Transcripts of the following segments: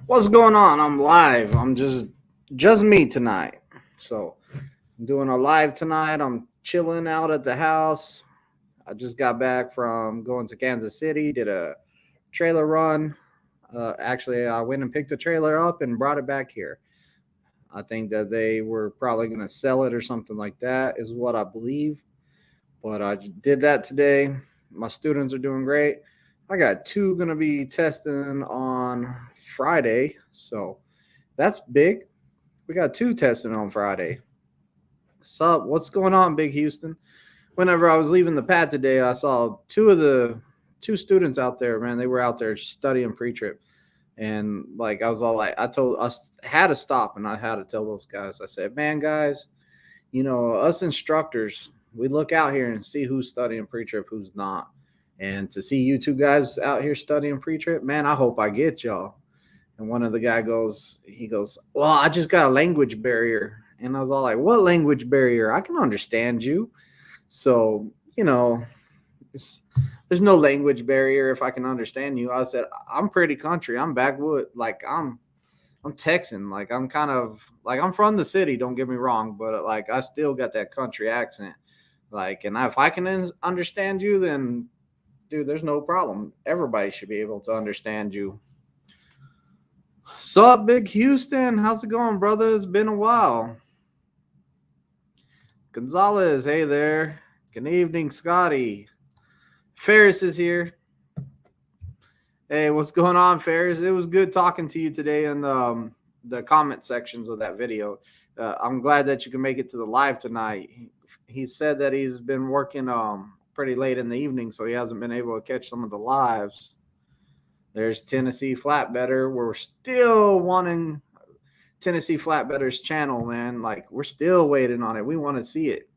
What's going on? I'm live. I'm just me tonight. So I'm doing a live tonight. I'm chilling out at the house. I just got back from going to Kansas City, did a trailer run. Actually, I went and picked the trailer up and brought it back here. I think that they were probably going to sell it or something like that, is what I believe. But I did that today. My students are doing great. I got two going to be testing on Friday. So that's big. We got two testing on Friday. Sup? What's going on, Big Houston? Whenever I was leaving the pad today, I saw two students out there. Man, they were out there studying pre-trip, and like I was all like, I had to stop, and I had to tell those guys. I said, man, guys, us instructors, we look out here and see who's studying pre-trip, who's not, and to see you two guys out here studying pre-trip, man, I hope I get y'all. And one of the guy goes, he goes, well, I just got a language barrier. And I was all like, what language barrier? I can understand you. So, there's no language barrier if I can understand you. I said, I'm pretty country. I'm backwood. Like I'm Texan. Like I'm kind of like I'm from the city, don't get me wrong, but like I still got that country accent. Like, and if I can understand you, then dude, there's no problem. Everybody should be able to understand you. Sup, Big Houston? How's it going, brother? It's been a while. Gonzalez, hey there. Good evening, Scotty. Ferris is here. Hey, what's going on, Ferris? It was good talking to you today in the comment sections of that video. I'm glad that you can make it to the live tonight. He said that he's been working pretty late in the evening, so he hasn't been able to catch some of the lives. There's Tennessee Flatbedder. We're still wanting Tennessee Flatbedder's channel, man. Like, we're still waiting on it. We want to see it.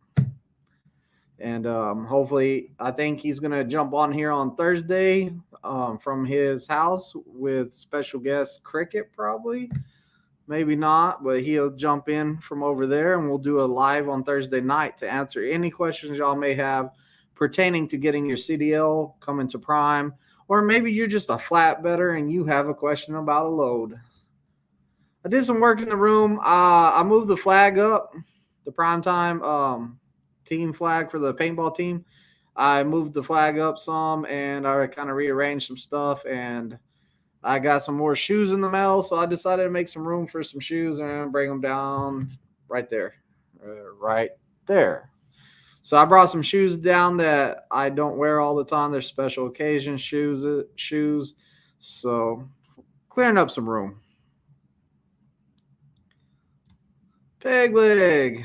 And hopefully, I think he's going to jump on here on Thursday from his house with special guest Cricket, probably. Maybe not, but he'll jump in from over there, and we'll do a live on Thursday night to answer any questions y'all may have pertaining to getting your CDL coming to Prime. Or maybe you're just a flatbedder and you have a question about a load. I did some work in the room. I moved the flag up, the primetime team flag for the paintball team. I moved the flag up some, and I kind of rearranged some stuff, and I got some more shoes in the mail, so I decided to make some room for some shoes and bring them down right there. Right there. So I brought some shoes down that I don't wear all the time. They're special occasion shoes. So clearing up some room. Peg leg.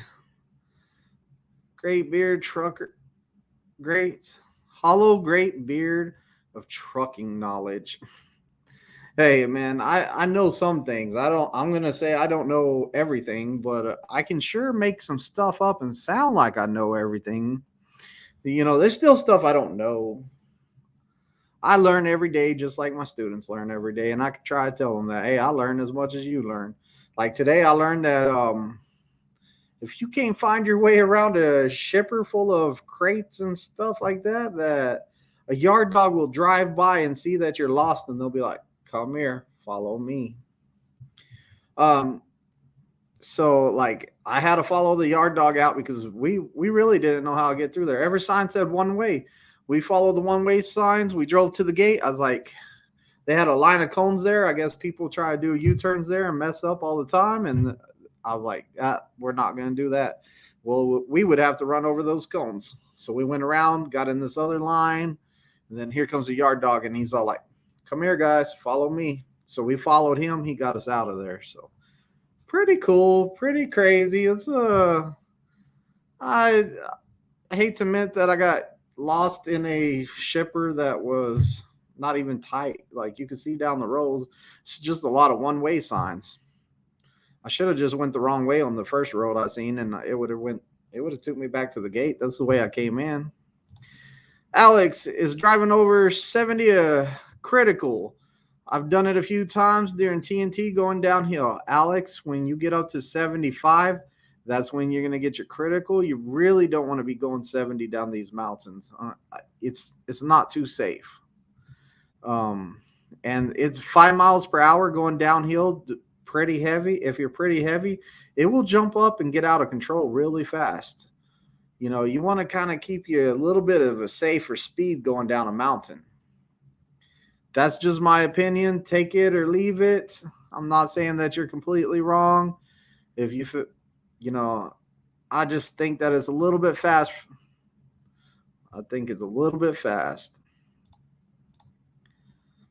Great beard trucker. Great. Hollow great beard of trucking knowledge. Hey man, I know some things. I'm gonna say I don't know everything, but I can sure make some stuff up and sound like I know everything. There's still stuff I don't know. I learn every day, just like my students learn every day, and I can try to tell them that, hey, I learn as much as you learn. Like today, I learned that if you can't find your way around a shipper full of crates and stuff like that, that a yard dog will drive by and see that you're lost, and they'll be like, come here, follow me. So like I had to follow the yard dog out because we really didn't know how to get through there. Every sign said one way. We followed the one-way signs. We drove to the gate. I was like, they had a line of cones there. I guess people try to do U-turns there and mess up all the time. And I was like, we're not going to do that. Well, we would have to run over those cones. So we went around, got in this other line, and then here comes a yard dog, and he's all like, come here, guys, follow me. So we followed him. He got us out of there. So pretty cool, pretty crazy. It's I hate to admit that I got lost in a shipper that was not even tight. Like you could see down the rows, it's just a lot of one-way signs. I should have just went the wrong way on the first road I seen, and it would have took me back to the gate. That's the way I came in. Alex is driving over 70 critical. I've done it a few times during TNT going downhill. Alex, when you get up to 75, that's when you're going to get your critical. You really don't want to be going 70 down these mountains. It's not too safe. and it's 5 miles per hour going downhill, pretty heavy. If you're pretty heavy, it will jump up and get out of control really fast. You know, you want to kind of keep you a little bit of a safer speed going down a mountain. That's just my opinion. Take it or leave it. I'm not saying that you're completely wrong. If you know, I just think that it's a little bit fast. I think it's a little bit fast.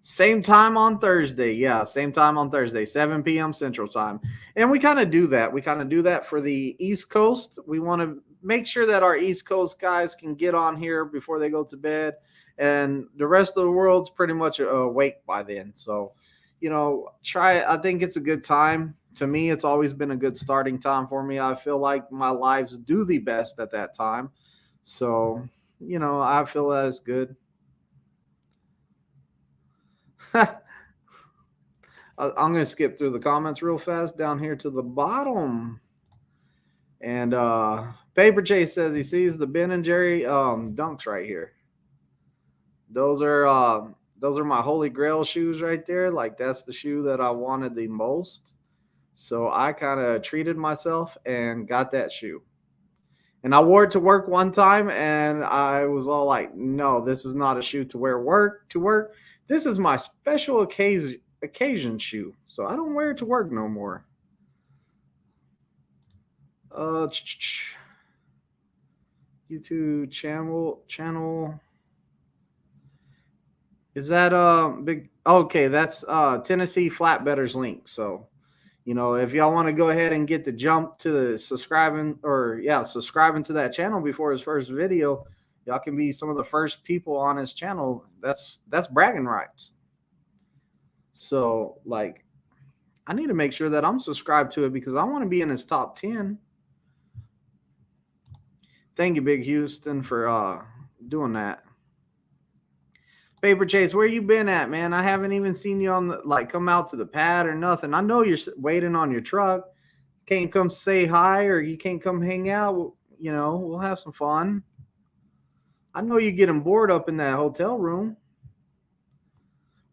Same time on Thursday. Yeah, same time on Thursday, 7 p.m. Central Time. And we kind of do that. We kind of do that for the East Coast. We want to make sure that our East Coast guys can get on here before they go to bed. And the rest of the world's pretty much awake by then. So, you know, I think it's a good time. To me, it's always been a good starting time for me. I feel like my lives do the best at that time. So, you know, I feel that it's good. I'm going to skip through the comments real fast down here to the bottom. And Paper Chase says he sees the Ben and Jerry dunks right here. Those are my holy grail shoes right there. Like, that's the shoe that I wanted the most. So I kind of treated myself and got that shoe. And I wore it to work one time, and I was all like, no, this is not a shoe to wear to work. This is my special occasion shoe. So I don't wear it to work no more. YouTube channel. Is that big? Okay, that's Tennessee Flatbedders link. So, you know, if y'all want to go ahead and get the jump to the subscribing to that channel before his first video, y'all can be some of the first people on his channel. That's bragging rights. So, like, I need to make sure that I'm subscribed to it because I want to be in his top 10. Thank you, Big Houston, for doing that. Paper Chase, where you been at, man? I haven't even seen you on come out to the pad or nothing. I know you're waiting on your truck. Can't come say hi, or you can't come hang out. You know, we'll have some fun. I know you're getting bored up in that hotel room.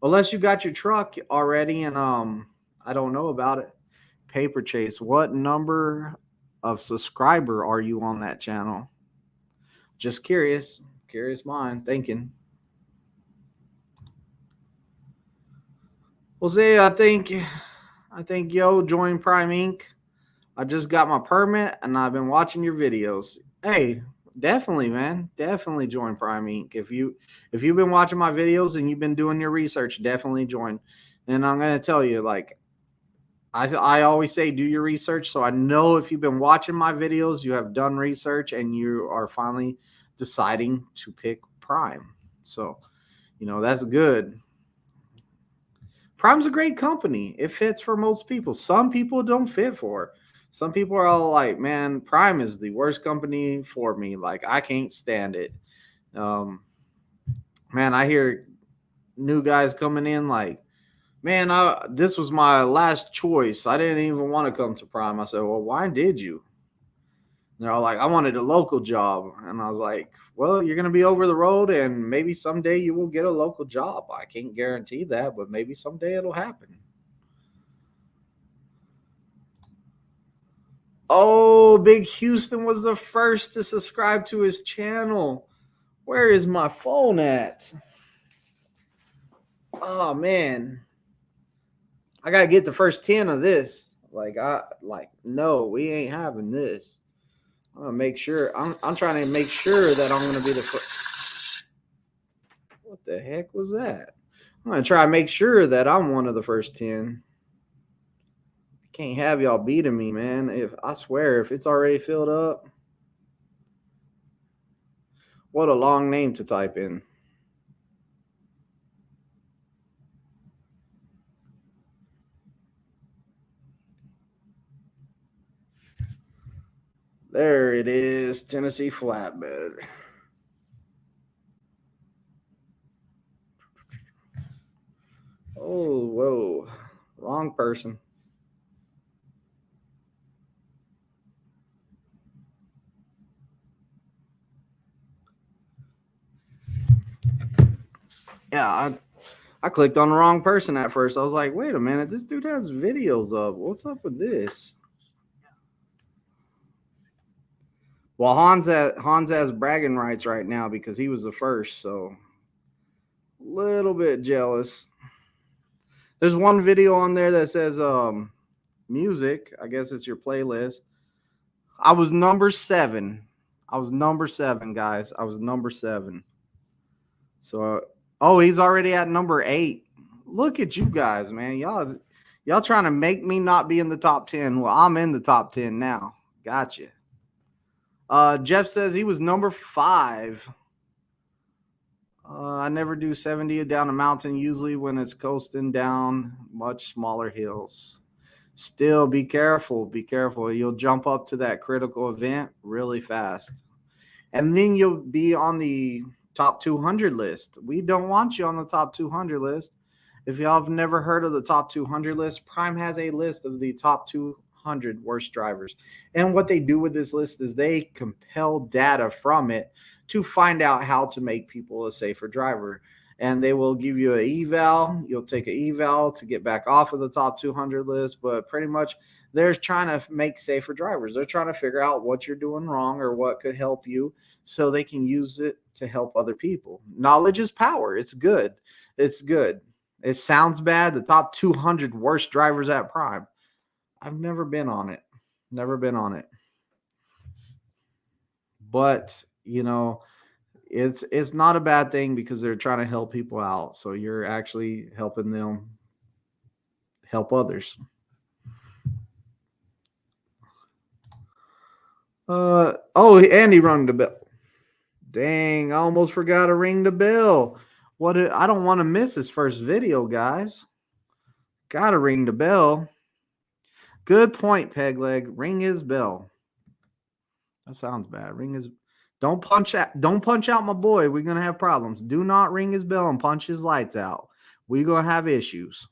Unless you got your truck already, and I don't know about it. Paper Chase, what number of subscriber are you on that channel? Just curious mind thinking. Well, see, I think yo joined Prime Inc. I just got my permit and I've been watching your videos. Hey, definitely, man. Definitely join Prime Inc. If you've been watching my videos and you've been doing your research, definitely join. And I'm gonna tell you, like, I always say, do your research. So I know if you've been watching my videos, you have done research and you are finally deciding to pick Prime. So, you know, that's good. Prime's a great company. It fits for most people. Some people don't fit for. Some people are all like, man, Prime is the worst company for me. Like, I can't stand it. Man, I hear new guys coming in like, man, this was my last choice. I didn't even want to come to Prime. I said, well, why did you? And they're all like, I wanted a local job. And I was like, well, you're going to be over the road and maybe someday you will get a local job. I can't guarantee that, but maybe someday it'll happen. Oh, Big Houston was the first to subscribe to his channel. Where is my phone at? Oh, man. I got to get the first 10 of this. No, we ain't having this. I'm going to make sure. I'm trying to make sure that I'm going to be the first. What the heck was that? I'm going to try to make sure that I'm one of the first 10. Can't have y'all beating me, man. I swear, if it's already filled up. What a long name to type in. There it is, Tennessee Flatbed. Oh, whoa. Wrong person. Yeah, I clicked on the wrong person at first. I was like, wait a minute, this dude has videos up. What's up with this? Well, Hans has bragging rights right now because he was the first, so a little bit jealous. There's one video on there that says music. I guess it's your playlist. I was number 7. I was number 7, guys. I was number 7. So, oh, he's already at number 8. Look at you guys, man. Y'all trying to make me not be in the top 10. Well, I'm in the top 10 now. Gotcha. Jeff says he was number 5. I never do 70 down a mountain, usually when it's coasting down much smaller hills. Still, be careful. Be careful. You'll jump up to that critical event really fast. And then you'll be on the top 200 list. We don't want you on the top 200 list. If y'all have never heard of the top 200 list, Prime has a list of the top 200 worst drivers. And what they do with this list is they compel data from it to find out how to make people a safer driver. And they will give you an eval. You'll take an eval to get back off of the top 200 list. But pretty much they're trying to make safer drivers. They're trying to figure out what you're doing wrong or what could help you so they can use it to help other people. Knowledge is power. It's good. It's good. It sounds bad. The top 200 worst drivers at Prime. I've never been on it. Never been on it. But, you know, it's not a bad thing because they're trying to help people out. So you're actually helping them help others. And he rung the bell. Dang, I almost forgot to ring the bell. I don't want to miss his first video, guys. Gotta ring the bell. Good point, Pegleg. Ring his bell. That sounds bad. Don't punch out my boy. We're gonna have problems. Do not ring his bell and punch his lights out. We're gonna have issues.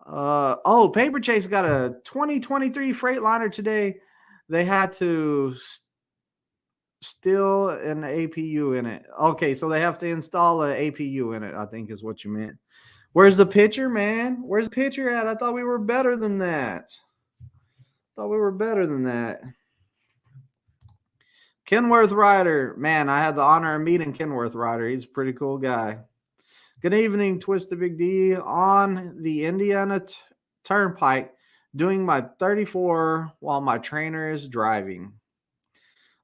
Paper Chase got a 2023 Freightliner today. They had to steal an APU in it. Okay, so they have to install an APU in it, I think is what you meant. Where's the picture, man? Where's the picture at? I thought we were better than that. Kenworth Ryder. Man, I had the honor of meeting Kenworth Ryder. He's a pretty cool guy. Good evening, Twizted Big D. On the Indiana Turnpike, doing my 34 while my trainer is driving.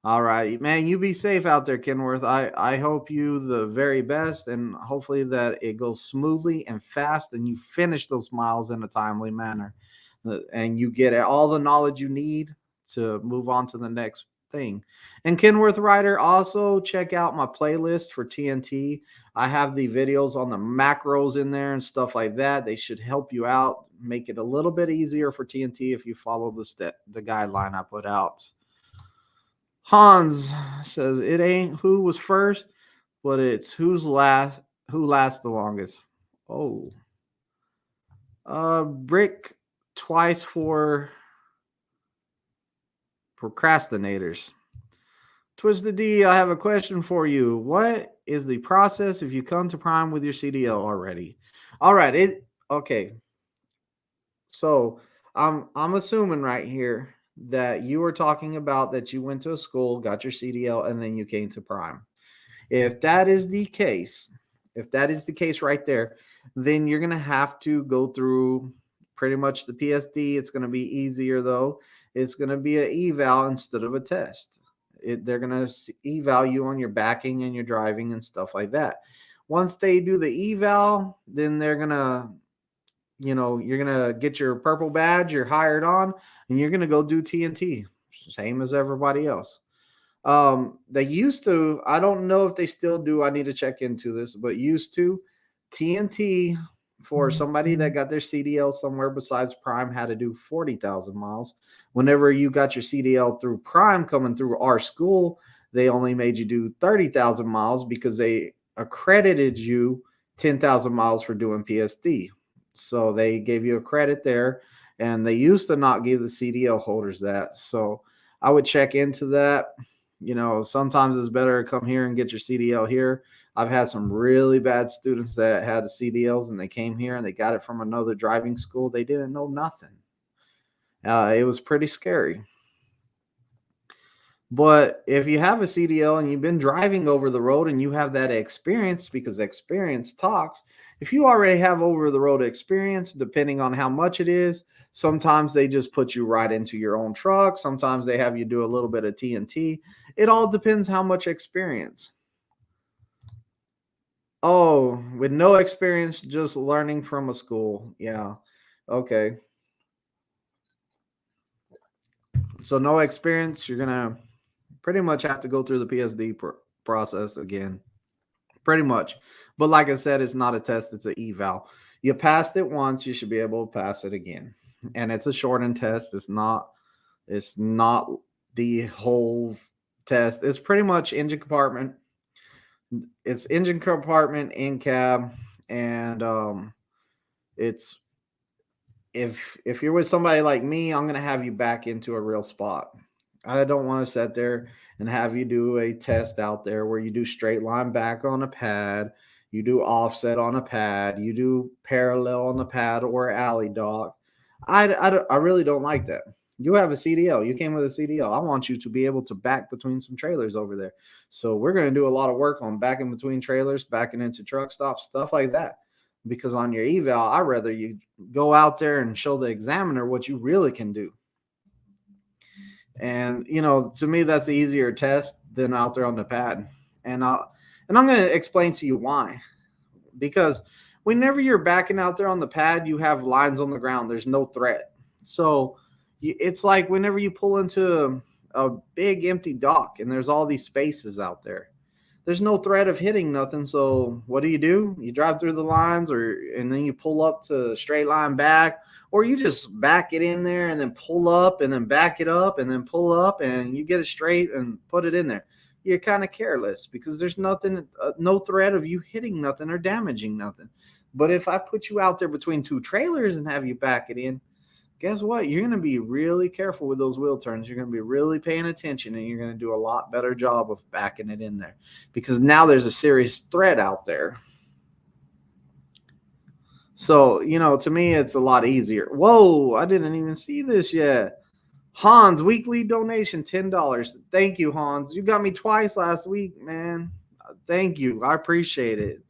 All right, man, you be safe out there, Kenworth. I hope you the very best, and hopefully that it goes smoothly and fast, and you finish those miles in a timely manner, and you get all the knowledge you need to move on to the next thing. And Kenworth Ryder, also check out my playlist for TNT. I have the videos on the macros in there and stuff like that. They should help you out, make it a little bit easier for TNT if you follow the guideline I put out. Hans says it ain't who was first, but it's who lasts the longest. Oh. Brick twice for procrastinators. Twizted D, I have a question for you. What is the process if you come to Prime with your CDL already? All right, okay. So I'm assuming right here that you were talking about that you went to a school, got your CDL, and then you came to Prime. If that is the case right there, then you're going to have to go through pretty much the PSD. It's going to be easier, though. It's going to be an eval instead of a test. They're going to eval you on your backing and your driving and stuff like that. Once they do the eval, then they're going to, you're going to get your purple badge, you're hired on, and you're going to go do TNT, same as everybody else. They used to, I don't know if they still do, I need to check into this, but used to, TNT for somebody that got their CDL somewhere besides Prime had to do 40,000 miles. Whenever you got your CDL through Prime coming through our school, they only made you do 30,000 miles because they accredited you 10,000 miles for doing PSD. So they gave you a credit there, and they used to not give the CDL holders that. So I would check into that. Sometimes it's better to come here and get your CDL here I've had some really bad students that had CDLs and they came here and they got it from another driving school. They didn't know nothing. It was pretty scary. But if you have a CDL and you've been driving over the road and you have that experience, because experience talks, if you already have over the road experience, depending on how much it is, sometimes they just put you right into your own truck. Sometimes they have you do a little bit of TNT. It all depends how much experience. Oh, with no experience, just learning from a school. Yeah. Okay. So no experience, you're going to pretty much have to go through the PSD process again. Pretty much. But like I said, it's not a test, it's an eval. You passed it once, you should be able to pass it again. And it's a shortened test. It's not the whole test. It's pretty much engine compartment. It's engine compartment, in cab, and it's if you're with somebody like me, I'm gonna have you back into a real spot. I don't want to sit there and have you do a test out there where you do straight line back on a pad, you do offset on a pad, you do parallel on the pad or alley dog. I really don't like that. You have a CDL. You came with a CDL. I want you to be able to back between some trailers over there. So we're going to do a lot of work on backing between trailers, backing into truck stops, stuff like that. Because on your eval, I'd rather you go out there and show the examiner what you really can do. And to me, that's an easier test than out there on the pad. And I'm going to explain to you why. Because whenever you're backing out there on the pad, you have lines on the ground. There's no threat. So it's like whenever you pull into a big empty dock and there's all these spaces out there, there's no threat of hitting nothing. So what do? You drive through the lines, and then you pull up to straight line back, or you just back it in there and then pull up and then back it up and then pull up and you get it straight and put it in there. You're kind of careless because there's nothing, no threat of you hitting nothing or damaging nothing. But if I put you out there between two trailers and have you back it in, guess what? You're going to be really careful with those wheel turns. You're going to be really paying attention, and you're going to do a lot better job of backing it in there because now there's a serious threat out there. So, to me, it's a lot easier. Whoa, I didn't even see this yet. Hans, weekly donation, $10. Thank you, Hans. You got me twice last week, man. Thank you. I appreciate it.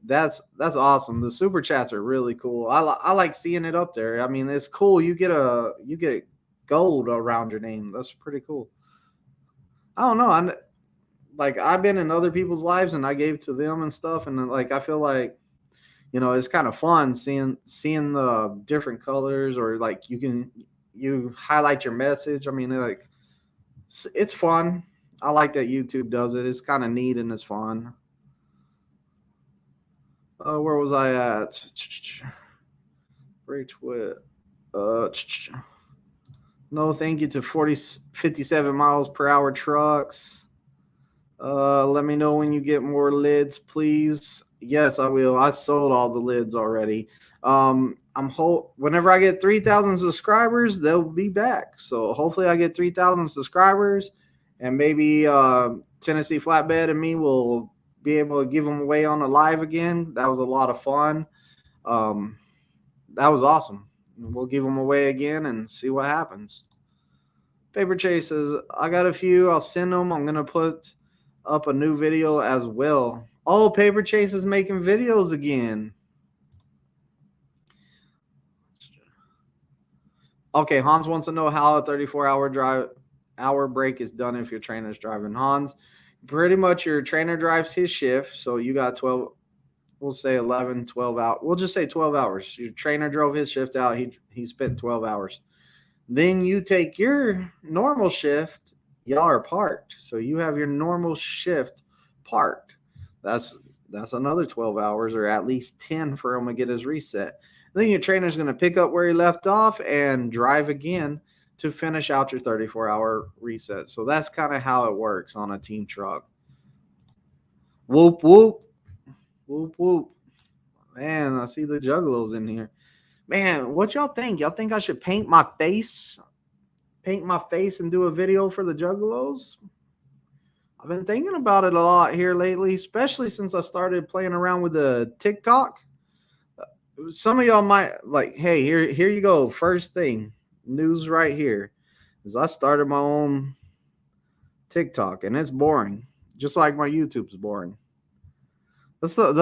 That's awesome. The super chats are really cool. I like seeing it up there. I mean, it's cool. You get gold around your name. That's pretty cool. I don't know. I've been in other people's lives and I gave to them and stuff, and I feel like it's kind of fun seeing the different colors, or you highlight your message. I mean, it's fun. I like that YouTube does it. It's kind of neat and it's fun. Where was I at? Retweet. No, thank you to 57 miles per hour trucks. Let me know when you get more lids, please. Yes, I will. I sold all the lids already. Whenever I get 3,000 subscribers, they'll be back. So hopefully I get 3,000 subscribers, and maybe Tennessee Flatbed and me will be able to give them away on the live again. That was a lot of fun. That was awesome. We'll give them away again and see what happens. Paper Chases, I got a few. I'll send them. I'm going to put up a new video as well. Oh, Paper Chase is making videos again. Okay, Hans wants to know how a 34-hour break is done if your trainer's driving. Hans, pretty much your trainer drives his shift, so you got 12, we'll say 11, 12 hours. We'll just say 12 hours. Your trainer drove his shift out. He spent 12 hours. Then you take your normal shift. Y'all are parked, so you have your normal shift parked. That's another 12 hours, or at least 10 for him to get his reset. Then your trainer's going to pick up where he left off and drive again to finish out your 34-hour reset. So that's kind of how it works on a team truck. Whoop, whoop. Whoop, whoop. Man, I see the juggalos in here. Man, what y'all think? Y'all think I should paint my face and do a video for the juggalos? I've been thinking about it a lot here lately, especially since I started playing around with the TikTok. Some of y'all might like, hey, here you go. First thing, news right here is I started my own TikTok, and it's boring, just like my YouTube's boring. That's what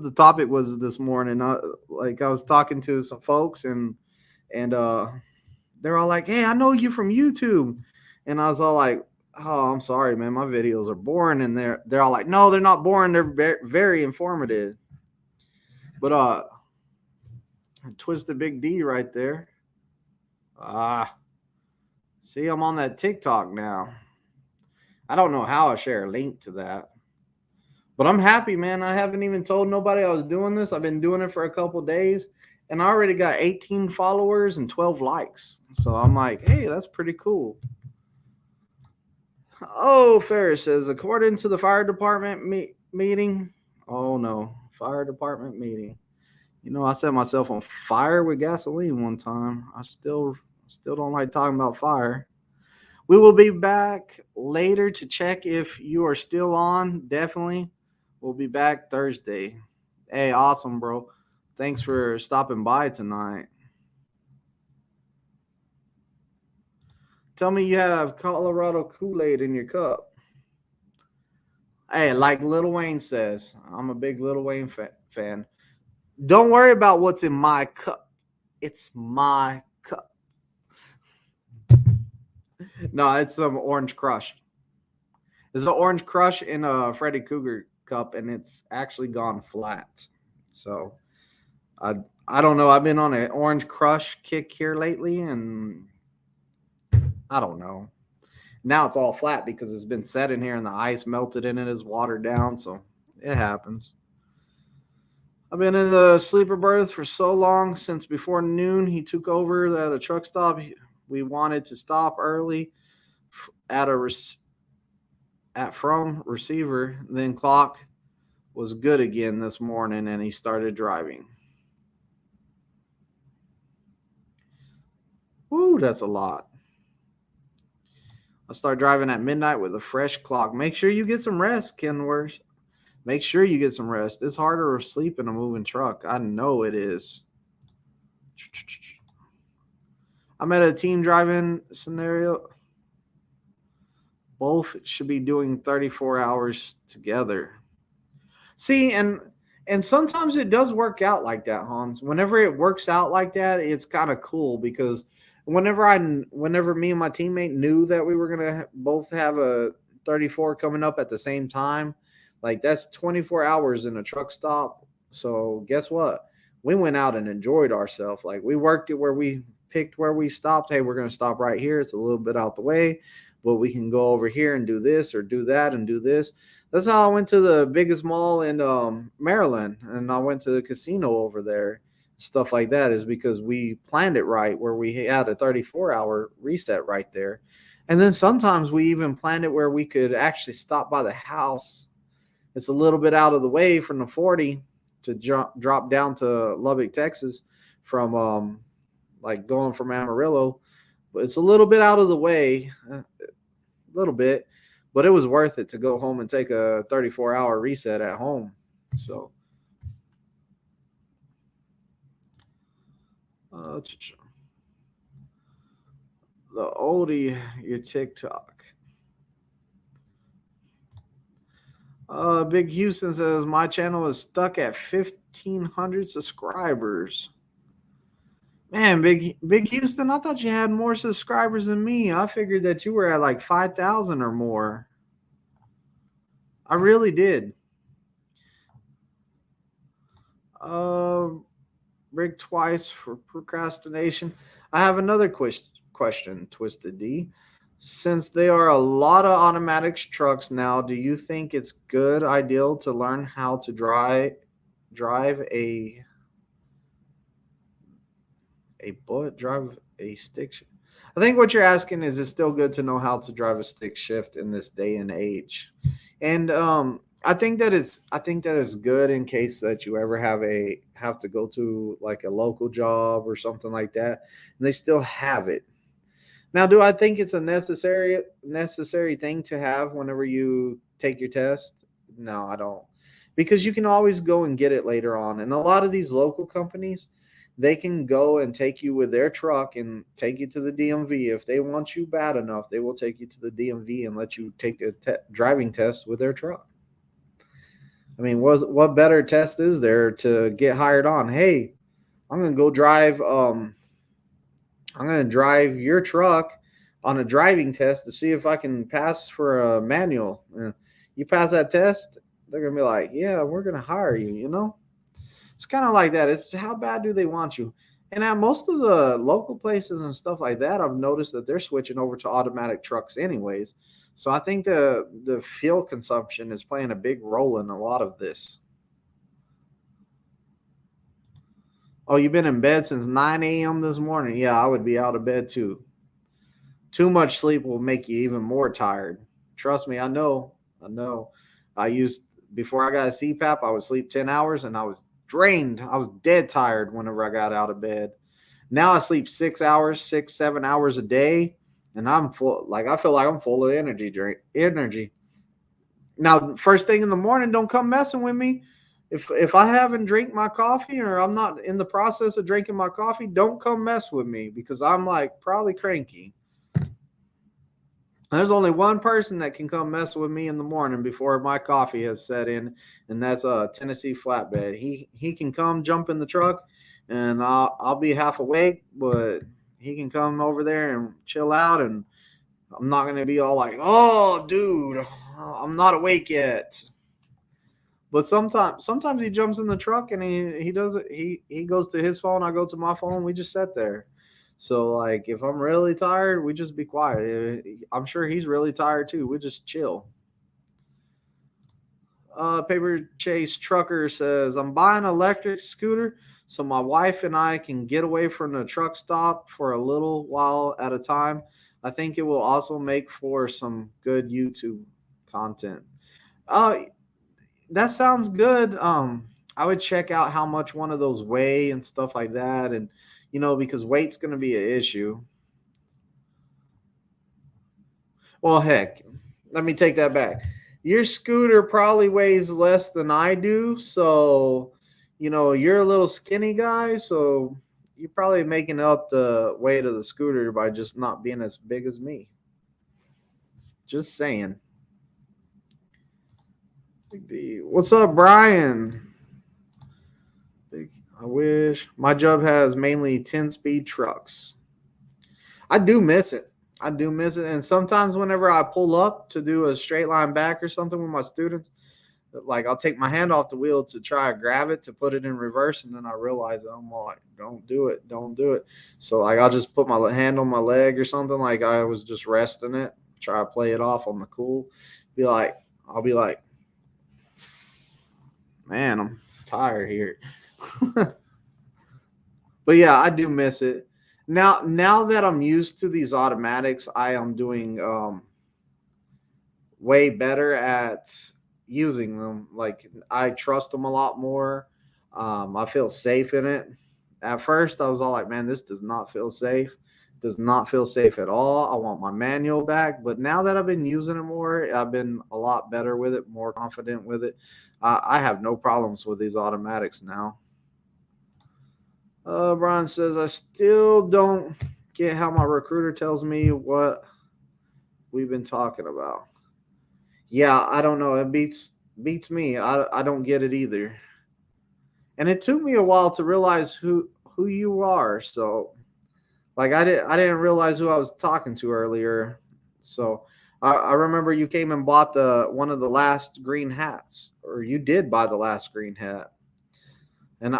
the topic was this morning. I was talking to some folks, and they're all like, "Hey, I know you from YouTube," and I was all like, "Oh, I'm sorry, man. My videos are boring." And they're all like, "No, they're not boring. They're very informative." But Twisted Big D right there. See, I'm on that TikTok now. I don't know how I share a link to that. But I'm happy, man. I haven't even told nobody I was doing this. I've been doing it for a couple days, and I already got 18 followers and 12 likes. So I'm like, hey, that's pretty cool. Oh, Ferris says, according to the fire department meeting. Oh, no. Fire department meeting. You know, I set myself on fire with gasoline one time. I still don't like talking about fire. We will be back later to check if you are still on. Definitely. We'll be back Thursday. Hey, awesome, bro. Thanks for stopping by tonight. Tell me you have Colorado Kool-Aid in your cup. Hey, like Lil Wayne says, I'm a big Lil Wayne fan. Don't worry about what's in my cup. It's my cup. No, it's some Orange Crush. There's an Orange Crush in a Freddy Cougar cup, and it's actually gone flat. So I don't know. I've been on an Orange Crush kick here lately, and I don't know. Now it's all flat because it's been set in here, and the ice melted in it, is watered down. So it happens. I've been in the sleeper berth for so long, since before noon. He took over at a truck stop. We wanted to stop early at from receiver. Then clock was good again this morning, and he started driving. Woo, that's a lot. I'll start driving at midnight with a fresh clock. Make sure you get some rest, Kenworth. Make sure you get some rest. It's harder to sleep in a moving truck. I know it is. I'm at a team driving scenario. Both should be doing 34 hours together. See, and sometimes it does work out like that, Hans. Whenever it works out like that, it's kind of cool, because whenever me and my teammate knew that we were gonna both have a 34 coming up at the same time, like that's 24 hours in a truck stop. So guess what? We went out and enjoyed ourselves. Like, we worked it where we picked where we stopped. Hey, we're gonna stop right here. It's a little bit out the way, but we can go over here and do this or do that and do this. That's how I went to the biggest mall in Maryland, and I went to the casino over there. Stuff like that is because we planned it right, where we had a 34-hour reset right there. And then sometimes we even planned it where we could actually stop by the house. It's a little bit out of the way from the 40 to drop down to Lubbock, Texas, from like going from Amarillo. But it's a little bit out of the way, a little bit, but it was worth it to go home and take a 34-hour reset at home. So the oldie, your TikTok. Big Houston says my channel is stuck at 1,500 subscribers. Man, Big Houston, I thought you had more subscribers than me. I figured that you were at like 5,000 or more. I really did. Rick twice for procrastination. I have another question, Twisted D. Since there are a lot of automatic trucks now, do you think it's good ideal to learn how to drive a stick shift? I think what you're asking is still good to know how to drive a stick shift in this day and age. And I think that is good in case that you ever have to go to like a local job or something like that, and they still have it. Now, do I think it's a necessary thing to have whenever you take your test? No, I don't. Because you can always go and get it later on. And a lot of these local companies, they can go and take you with their truck and take you to the DMV. If they want you bad enough, they will take you to the DMV and let you take a driving test with their truck. I mean, what better test is there to get hired on? Hey, I'm gonna go drive. I'm gonna drive your truck on a driving test to see if I can pass for a manual. You pass that test, they're gonna be like, yeah, we're gonna hire you. You know, it's kind of like that. It's how bad do they want you? And at most of the local places and stuff like that, I've noticed that they're switching over to automatic trucks anyways. So I think the fuel consumption is playing a big role in a lot of this. Oh, you've been in bed since 9 a.m. this morning. Yeah, I would be out of bed too. Too much sleep will make you even more tired. Trust me, I know. I know. I used before I got a CPAP, I would sleep 10 hours and I was drained. I was dead tired whenever I got out of bed. Now I sleep 6 hours, 7 hours a day, and I'm full. Like I feel like I'm full of energy. Now, first thing in the morning, don't come messing with me. If I haven't drank my coffee or I'm not in the process of drinking my coffee, don't come mess with me because I'm like probably cranky. There's only one person that can come mess with me in the morning before my coffee has set in, and that's a Tennessee flatbed. He can come jump in the truck, and I'll be half awake, but he can come over there and chill out, and I'm not gonna be all like, "Oh, dude, I'm not awake yet." But sometimes he jumps in the truck and he does it. He goes to his phone, I go to my phone. We just sit there. So like if I'm really tired, we just be quiet. I'm sure he's really tired too. We just chill. Paper Chase Trucker says, I'm buying an electric scooter so my wife and I can get away from the truck stop for a little while at a time. I think it will also make for some good YouTube content. Uh, that sounds good. I would check out how much one of those weigh and stuff like that, and because weight's going to be an issue. Well, heck, let me take that back. Your scooter probably weighs less than I do, so you're a little skinny guy, so you're probably making up the weight of the scooter by just not being as big as me. Just saying. What's up, Brian? I wish my job has mainly 10-speed trucks. I do miss it. And sometimes whenever I pull up to do a straight line back or something with my students, like I'll take my hand off the wheel to try to grab it to put it in reverse, and then I realize I'm like, don't do it. So like I'll just put my hand on my leg or something, like I was just resting it, try to play it off on the cool. I'll be like, man, I'm tired here. But yeah, I do miss it. Now that I'm used to these automatics, I am doing way better at using them. Like I trust them a lot more. I feel safe in it. At first, I was all like, man, this does not feel safe. Does not feel safe at all. I want my manual back. But now that I've been using it more, I've been a lot better with it, more confident with it. I have no problems with these automatics now. Brian says, I still don't get how my recruiter tells me what we've been talking about. Yeah, I don't know. It beats me. I don't get it either. And it took me a while to realize who you are. So like I didn't realize who I was talking to earlier. So I remember you came and bought one of the last green hats, or you did buy the last green hat. And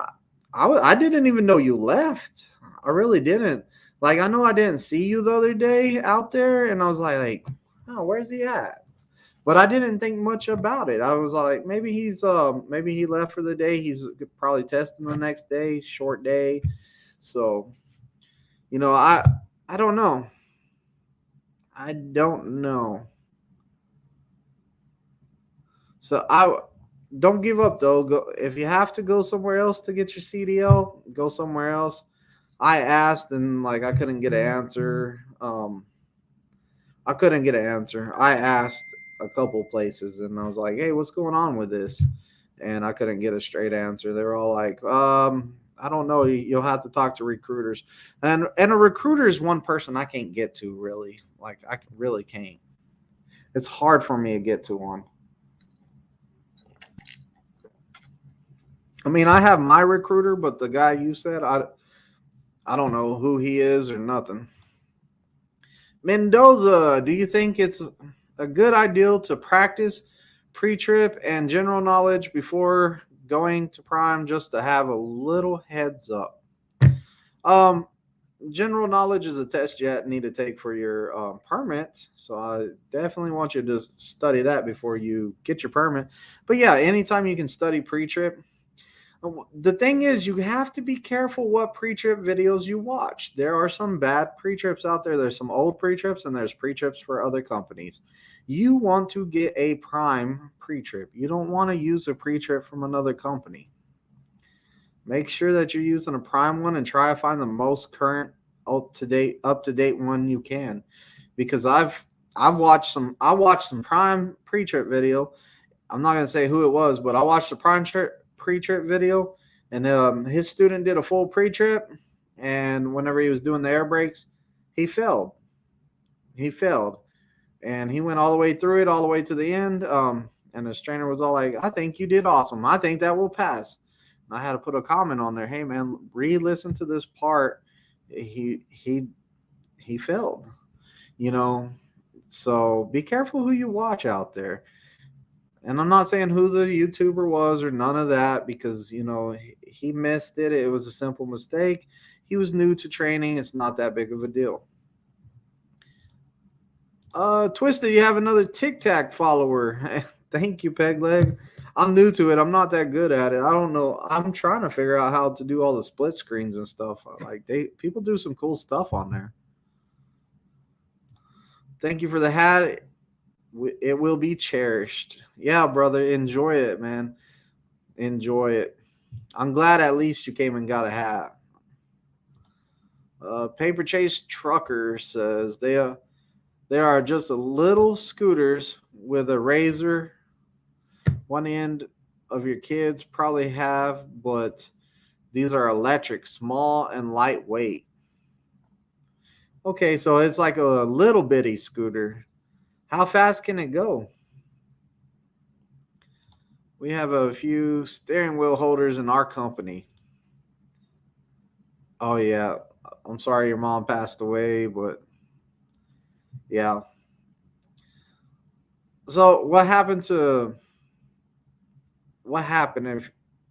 I didn't even know you left. I really didn't. Like, I know I didn't see you the other day out there, and I was like, oh, where's he at? But I didn't think much about it. I was like, maybe maybe he left for the day. He's probably testing the next day, short day. So, I don't know. I don't know. So don't give up though. Go if you have to go somewhere else to get your CDL, go somewhere else. I asked and like I couldn't get an answer. I couldn't get an answer. I asked a couple places, and I was like, hey, what's going on with this? And I couldn't get a straight answer. They were all like, I don't know. You'll have to talk to recruiters. And a recruiter is one person I can't get to, really. Like, I really can't. It's hard for me to get to one. I mean, I have my recruiter, but the guy you said, I don't know who he is or nothing. Mendoza, do you think it's a good idea to practice pre-trip and general knowledge before going to prime, just to have a little heads up? General knowledge is a test you need to take for your permit, so I definitely want you to study that before you get your permit. But yeah, anytime you can study pre-trip. The thing is, you have to be careful what pre-trip videos you watch. There are some bad pre-trips out there. There's some old pre-trips, and there's pre-trips for other companies. You want to get a prime pre-trip. You don't want to use a pre-trip from another company. Make sure that you're using a prime one and try to find the most current, up to date one you can. Because I watched some prime pre-trip video. I'm not gonna say who it was, but I watched the prime pre-trip video, and his student did a full pre-trip, and whenever he was doing the air brakes, he failed. And he went all the way through it, all the way to the end. And his trainer was all like, I think you did awesome. I think that will pass. And I had to put a comment on there. Hey man, re-listen to this part. He failed. So be careful who you watch out there. And I'm not saying who the YouTuber was or none of that, because, he missed it. It was a simple mistake. He was new to training. It's not that big of a deal. Twizted, you have another Tic Tac follower. Thank you, Peg Leg. I'm new to it. I'm not that good at it. I don't know. I'm trying to figure out how to do all the split screens and stuff. Like, people do some cool stuff on there. Thank you for the hat. It will be cherished. Yeah, brother. Enjoy it, man. Enjoy it. I'm glad at least you came and got a hat. Paper Chase Trucker says they are just a little scooters with a razor. One end of your kids probably have, but these are electric, small and lightweight. Okay, so it's like a little bitty scooter. How fast can it go? We have a few steering wheel holders in our company. Oh, yeah. I'm sorry your mom passed away, but yeah. So what happened if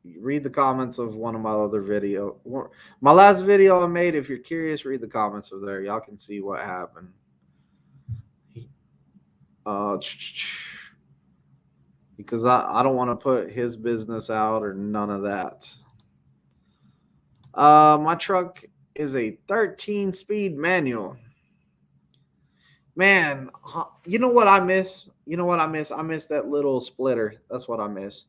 you read the comments of one of my other video, my last video I made? If you're curious, read the comments of there. Y'all can see what happened. Because I don't want to put his business out or none of that. My truck is a 13-speed manual. Man, you know what I miss? I miss that little splitter. That's what I miss.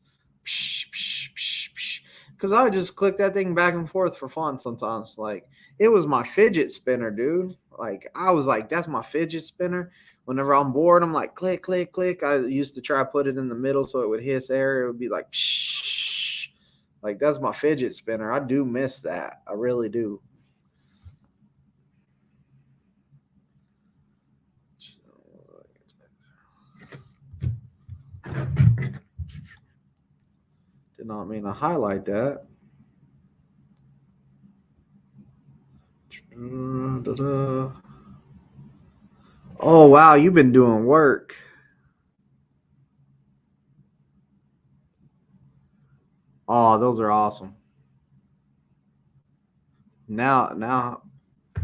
Because I would just click that thing back and forth for fun sometimes. Like, it was my fidget spinner, dude. Like, I was like, that's my fidget spinner. Whenever I'm bored, I'm like, click, click, click. I used to try to put it in the middle so it would hiss air. It would be like, psh. Like, that's my fidget spinner. I do miss that. I really do. Did not mean to highlight that. Oh, wow. You've been doing work. Oh, those are awesome. Now,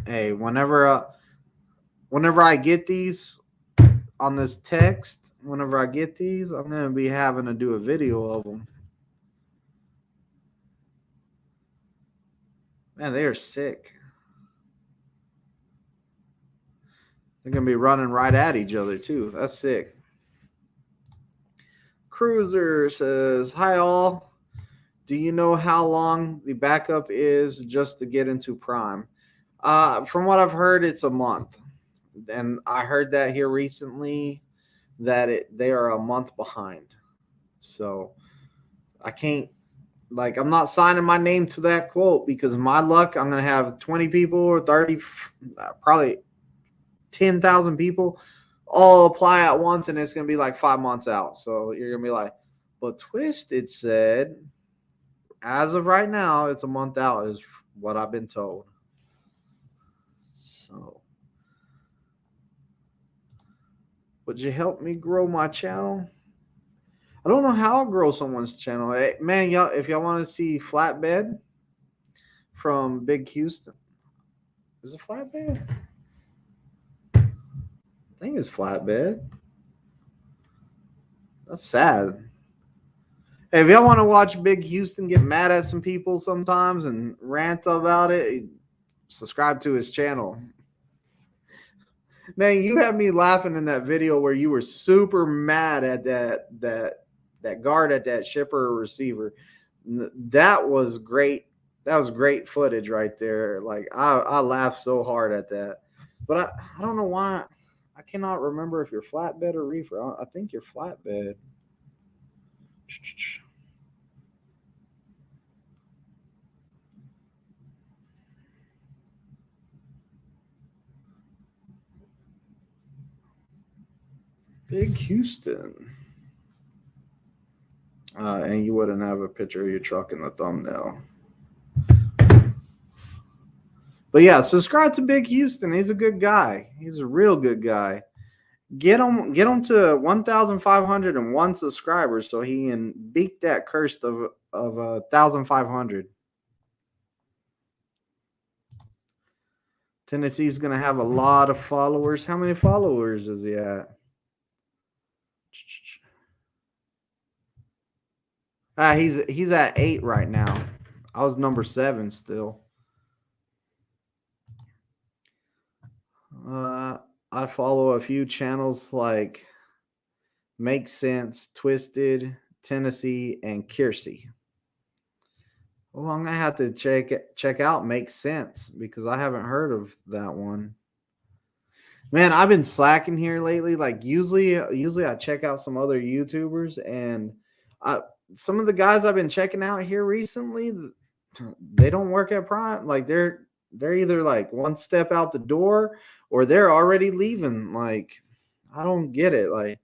hey, whenever I get these on this text, whenever I get these, I'm going to be having to do a video of them. Man, they are sick. They're going to be running right at each other, too. That's sick. Cruiser says, hi, all. Do you know how long the backup is just to get into Prime? From what I've heard, it's a month. And I heard that here recently. that they are a month behind. So I can't, like, I'm not signing my name to that quote because my luck, I'm going to have 20 people or 30, probably 10,000 people all apply at once, and it's going to be like 5 months out. So you're going to be like, but Twizted said, as of right now, it's a month out, is what I've been told. So, would you help me grow my channel? I don't know how I'll grow someone's channel. Hey, man, y'all, if y'all want to see Flatbed from Big Houston, is it Flatbed? I think it's Flatbed. That's sad. Hey, if y'all want to watch Big Houston get mad at some people sometimes and rant about it, subscribe to his channel. Man, you had me laughing in that video where you were super mad at that guard at that shipper or receiver. That was great. That was great footage right there. Like I laughed so hard at that. But I don't know why. I cannot remember if you're flatbed or reefer. I think you're flatbed. Big Houston. And you wouldn't have a picture of your truck in the thumbnail. But yeah, subscribe to Big Houston. He's a good guy. He's a real good guy. Get him to 1,501 subscribers so he can beat that curse of 1,500. Tennessee's gonna have a lot of followers. How many followers is he at? He's at 8 right now. I was number 7 still. I follow a few channels like Make Sense, Twizted, Tennessee, and Kiersey. Well, I'm gonna have to check out Make Sense because I haven't heard of that one. Man, I've been slacking here lately. Like usually I check out some other YouTubers, and some of the guys I've been checking out here recently, they don't work at Prime. Like they're either like one step out the door or they're already leaving. Like I don't get it. Like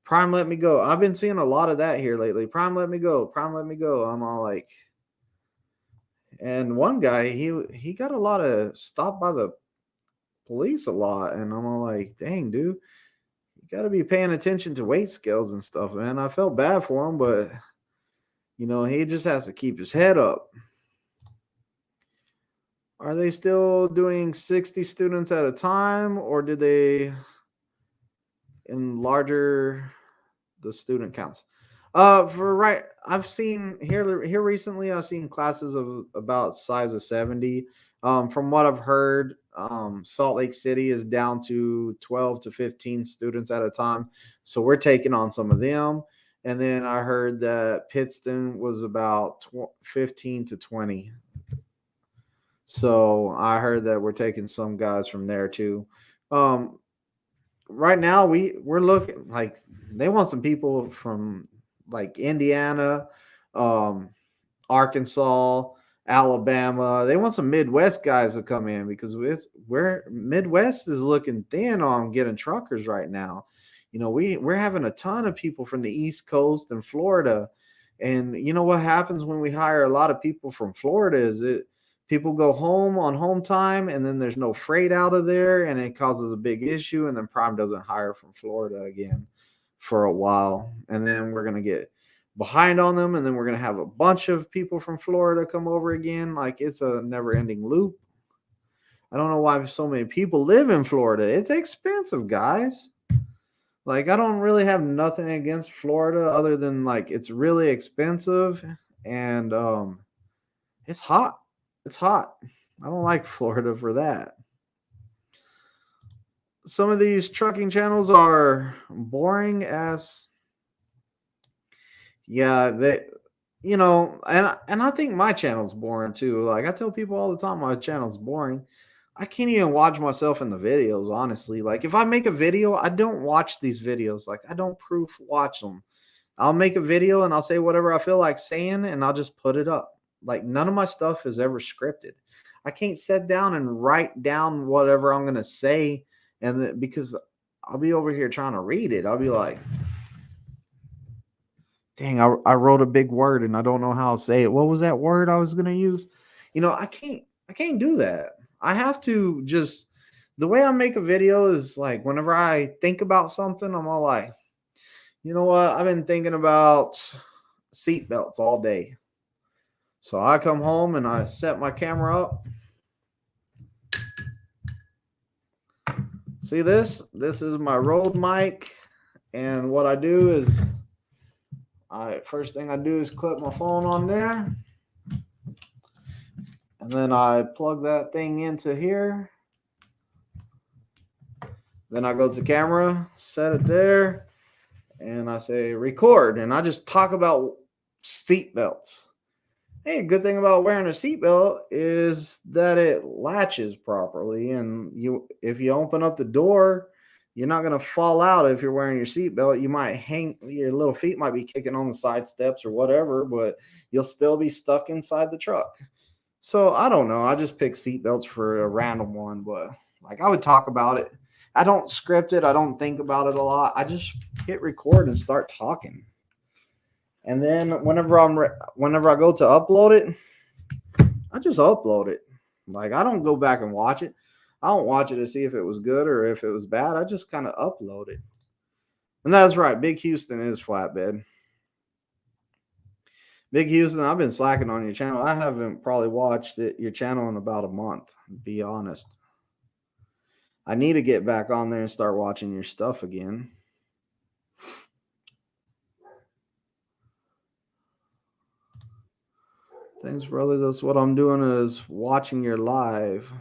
Prime let me go. I've been seeing a lot of that here lately. Prime let me go. Prime let me go. I'm all like, and one guy he got a lot of stopped by the police a lot, and I'm all like, dang, dude, you got to be paying attention to weight scales and stuff, man. I felt bad for him, but he just has to keep his head up. Are they still doing 60 students at a time, or did they enlarge the student counts? I've seen here recently. I've seen classes of about size of 70. From what I've heard, Salt Lake City is down to 12 to 15 students at a time. So we're taking on some of them. And then I heard that Pittston was about 15 to 20. So I heard that we're taking some guys from there too. Right now we're looking like they want some people from like Indiana, Arkansas, Alabama. They want some Midwest guys to come in because we're Midwest is looking thin on getting truckers right now. We're having a ton of people from the East Coast and Florida. And you know what happens when we hire a lot of people from Florida is people go home on home time and then there's no freight out of there and it causes a big issue, and then Prime doesn't hire from Florida again for a while. And then we're going to get behind on them, and then we're going to have a bunch of people from Florida come over again. Like it's a never ending loop. I don't know why so many people live in Florida. It's expensive, guys. Like I don't really have nothing against Florida other than like it's really expensive and it's hot. It's hot. I don't like Florida for that. Some of these trucking channels are boring as yeah, and I think my channel's boring too. Like I tell people all the time my channel's boring. I can't even watch myself in the videos, honestly. Like if I make a video, I don't watch these videos. Like I don't proof watch them. I'll make a video and I'll say whatever I feel like saying and I'll just put it up. Like none of my stuff is ever scripted. I can't sit down and write down whatever I'm going to say because I'll be over here trying to read it. I'll be like, dang, I wrote a big word and I don't know how to say it. What was that word I was going to use? I can't do that. I have to just, the way I make a video is like whenever I think about something, I'm all like, you know what? I've been thinking about seatbelts all day. So I come home and I set my camera up. See this? This is my Rode mic. And what I do is, first thing I do is clip my phone on there. And then I plug that thing into here. Then I go to camera, set it there, and I say record. And I just talk about seatbelts. Hey, good thing about wearing a seatbelt is that it latches properly. And if you open up the door, you're not going to fall out if you're wearing your seatbelt. You might your little feet might be kicking on the side steps or whatever, but you'll still be stuck inside the truck. So I don't know. I just pick seatbelts for a random one, but like I would talk about it. I don't script it. I don't think about it a lot. I just hit record and start talking. And then whenever I go to upload it, I just upload it. Like I don't go back and watch it. I don't watch it to see if it was good or if it was bad. I just kind of upload it. And that's right. Big Houston is flatbed. Big Houston, I've been slacking on your channel. I haven't probably watched your channel in about a month, to be honest. I need to get back on there and start watching your stuff again. Thanks, brother. That's what I'm doing is watching your live.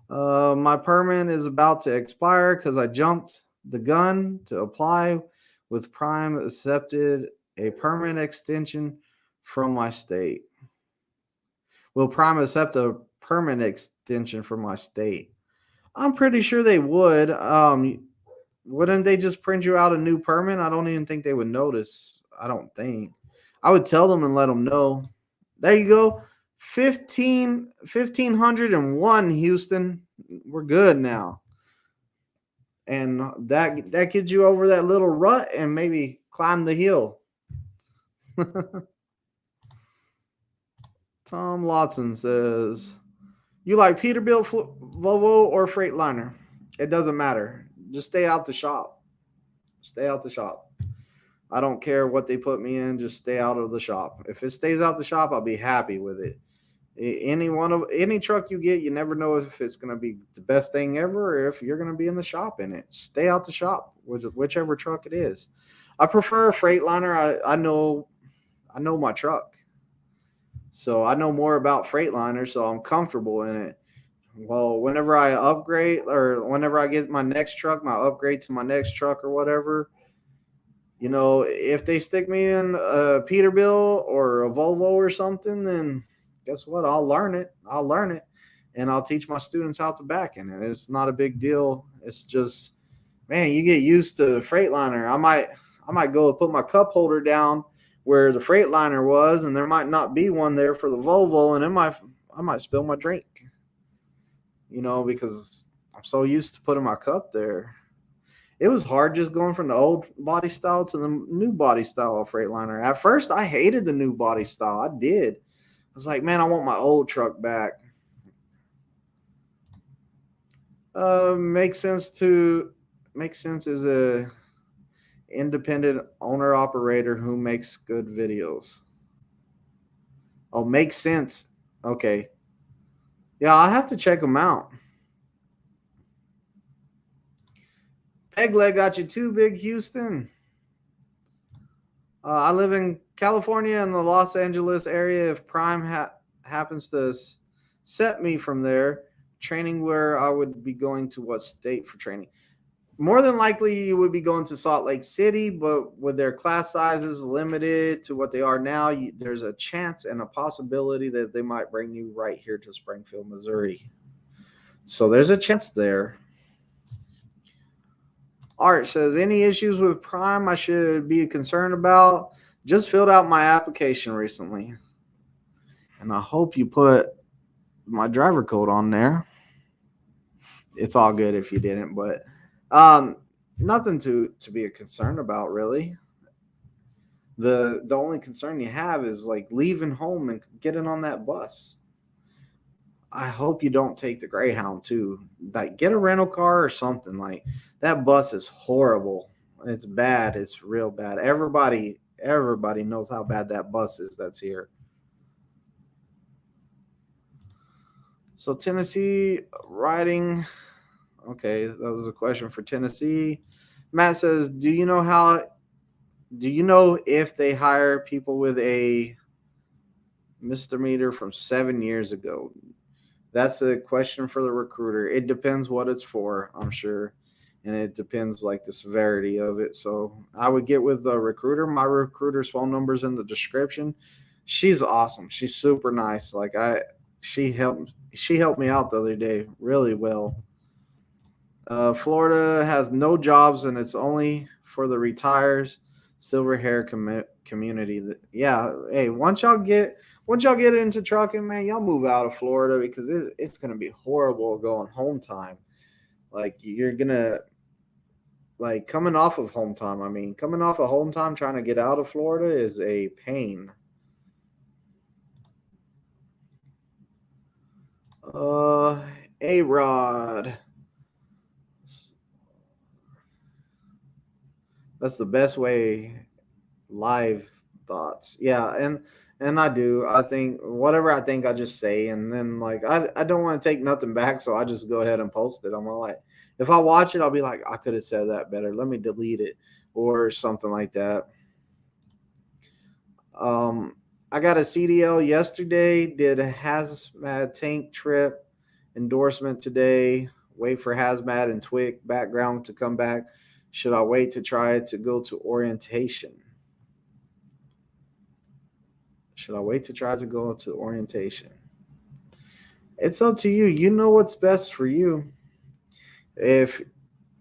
My permit is about to expire because I jumped the gun to apply with Prime accepted a permit extension from my state. Will Prime accept a permit extension from my state? I'm pretty sure they would. Wouldn't they just print you out a new permit? I don't even think they would notice. I don't think. I would tell them and let them know. There you go. 1501 Houston. We're good now. And that gets you over that little rut and maybe climb the hill. Tom Lotson says, you like Peterbilt, Volvo, or Freightliner? It doesn't matter. Just stay out the shop. Stay out the shop. I don't care what they put me in. Just stay out of the shop. If it stays out the shop, I'll be happy with it. Any truck you get, you never know if it's going to be the best thing ever or if you're going to be in the shop in it. Stay out the shop, whichever truck it is. I prefer a Freightliner. I know my truck. So I know more about Freightliner, so I'm comfortable in it. Well, whenever I upgrade or whenever I get my next truck, my upgrade to my next truck or whatever, if they stick me in a Peterbilt or a Volvo or something, then guess what? I'll learn it. And I'll teach my students how to back in it. It's not a big deal. It's just, man, you get used to Freightliner. I might go put my cup holder down where the Freightliner was, and there might not be one there for the Volvo, and I might spill my drink, because I'm so used to putting my cup there. It was hard just going from the old body style to the new body style of Freightliner. At first, I hated the new body style. I did. I was like, man, I want my old truck back. Makes sense as a independent owner operator who makes good videos. Oh, makes sense. Okay. Yeah, I'll have to check them out. Pegleg got you too, Big Houston. I live in California in the Los Angeles area. If Prime happens to set me from there, training where I would be going to what state for training? More than likely, you would be going to Salt Lake City, but with their class sizes limited to what they are now, there's a chance and a possibility that they might bring you right here to Springfield, Missouri. So there's a chance there. Art says, any issues with Prime I should be concerned about? Just filled out my application recently. And I hope you put my driver code on there. It's all good if you didn't, but nothing to be concerned about, really. The only concern you have is like leaving home and getting on that bus. I hope you don't take the Greyhound too. Like, get a rental car or something. Like, that bus is horrible. It's bad. It's real bad. Everybody knows how bad that bus is that's here. So Tennessee riding. Okay, that was a question for Tennessee. Matt says, do you know if they hire people with a misdemeanor from 7 years ago? That's a question for the recruiter. It depends what it's for, I'm sure. And it depends like the severity of it. So I would get with the recruiter. My recruiter's phone number's in the description. She's awesome. She's super nice. Like she helped me out the other day really well. Florida has no jobs and it's only for the retires silver hair community. Yeah, hey, once y'all get into trucking, man, y'all move out of Florida because it's gonna be horrible going home time. Like, you're gonna, like, coming off of home time. I mean, coming off of home time, trying to get out of Florida is a pain. A-Rod. That's the best way. Live thoughts. Yeah, and I do. I think whatever I think I just say, and then like I don't want to take nothing back, so I just go ahead and post it. I'm like, if I watch it, I'll be like, I could have said that better. Let me delete it or something like that. I got a CDL yesterday. Did a hazmat tank trip endorsement today. Wait for hazmat and TWIC background to come back. Should I wait to try to go to orientation? Should I wait to try to go to orientation? It's up to you. You know what's best for you. If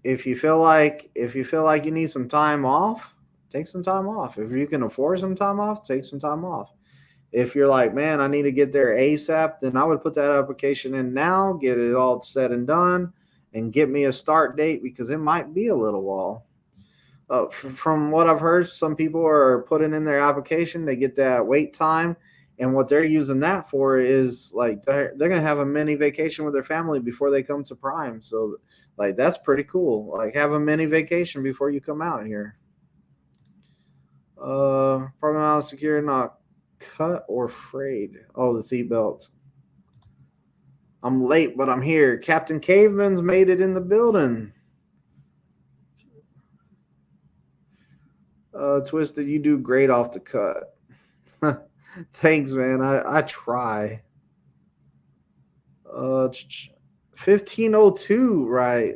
you feel like you need some time off, take some time off. If you can afford some time off, take some time off. If you're like, man, I need to get there ASAP, then I would put that application in now, get it all said and done, and get me a start date because it might be a little while. From what I've heard, some people are putting in their application, they get that wait time, and what they're using that for is like they're gonna have a mini vacation with their family before they come to Prime. So like that's pretty cool. Like, have a mini vacation before you come out here. Problem out secure, not cut or frayed. Oh, the seatbelts. I'm late, but I'm here. Captain Caveman's made it in the building. Twizted, you do great off the cut. Thanks, man. I try. 1502, right?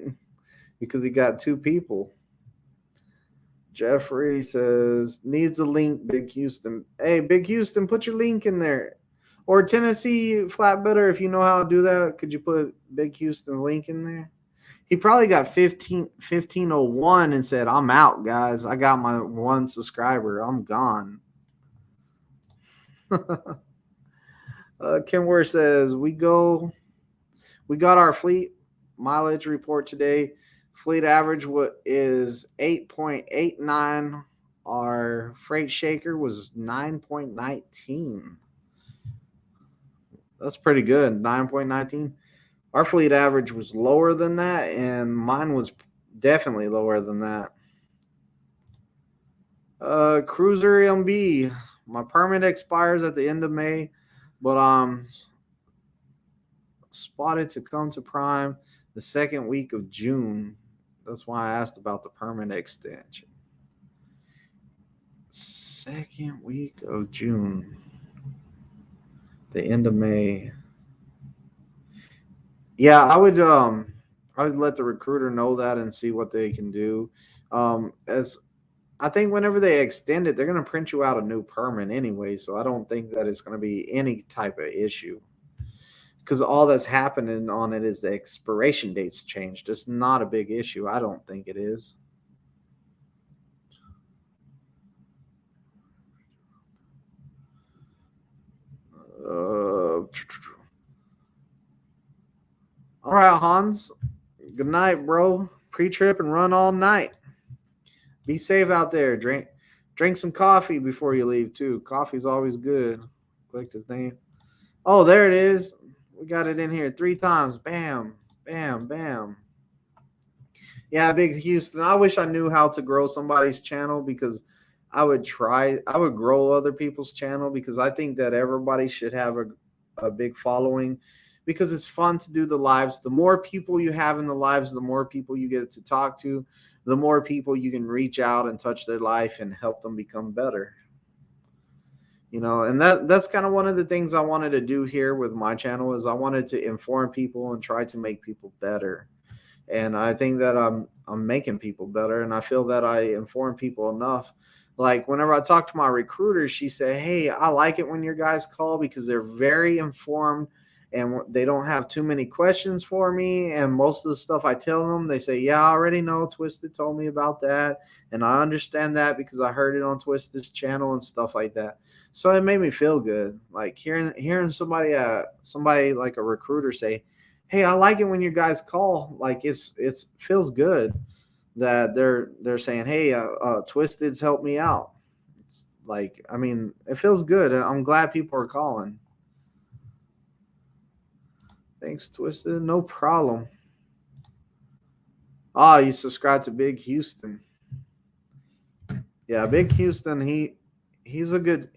Because he got two people. Jeffrey says, needs a link, Big Houston. Hey, Big Houston, put your link in there. Or Tennessee Flatbedder, if you know how to do that, could you put Big Houston's link in there? He probably got 1501 and said, I'm out, guys. I got my one subscriber. I'm gone. Kenworth says, we got our fleet mileage report today. Fleet average is 8.89. Our freight shaker was 9.19. That's pretty good. 9.19. Our fleet average was lower than that, and mine was definitely lower than that. Cruiser MB. My permit expires at the end of May, but I'm spotted to come to Prime the second week of June. That's why I asked about the permit extension. Second week of June. The end of May. Yeah, I would let the recruiter know that and see what they can do. As I think whenever they extend it, they're going to print you out a new permit anyway, so I don't think that it's going to be any type of issue. because all that's happening on it is the expiration date's changed. It's not a big issue. I don't think it is. All right, Hans. Good night, bro. Pre-trip and run all night. Be safe out there. Drink some coffee before you leave too. Coffee's always good. Click his name. Oh, there it is. We got it in here 3 times. Bam, bam, bam. Yeah, Big Houston. I wish I knew how to grow somebody's channel, because I would grow other people's channel, because I think that everybody should have a big following, because it's fun to do the lives. The more people you have in the lives, the more people you get to talk to, the more people you can reach out and touch their life and help them become better. And that's kind of one of the things I wanted to do here with my channel, is I wanted to inform people and try to make people better. And I think that I'm making people better, and I feel that I inform people enough. Like whenever I talk to my recruiter, she said, "Hey, I like it when your guys call, because they're very informed and they don't have too many questions for me. And most of the stuff I tell them, they say, yeah, I already know. Twizted told me about that, and I understand that because I heard it on Twisted's channel and stuff like that." So it made me feel good, like hearing somebody like a recruiter say, "Hey, I like it when you guys call." Like it's feels good that they're saying, "Hey, Twisted's helped me out." It's like, I mean, it feels good. I'm glad people are calling. Thanks, Twizted. No problem. Ah, you subscribe to Big Houston. Yeah, Big Houston. He's a good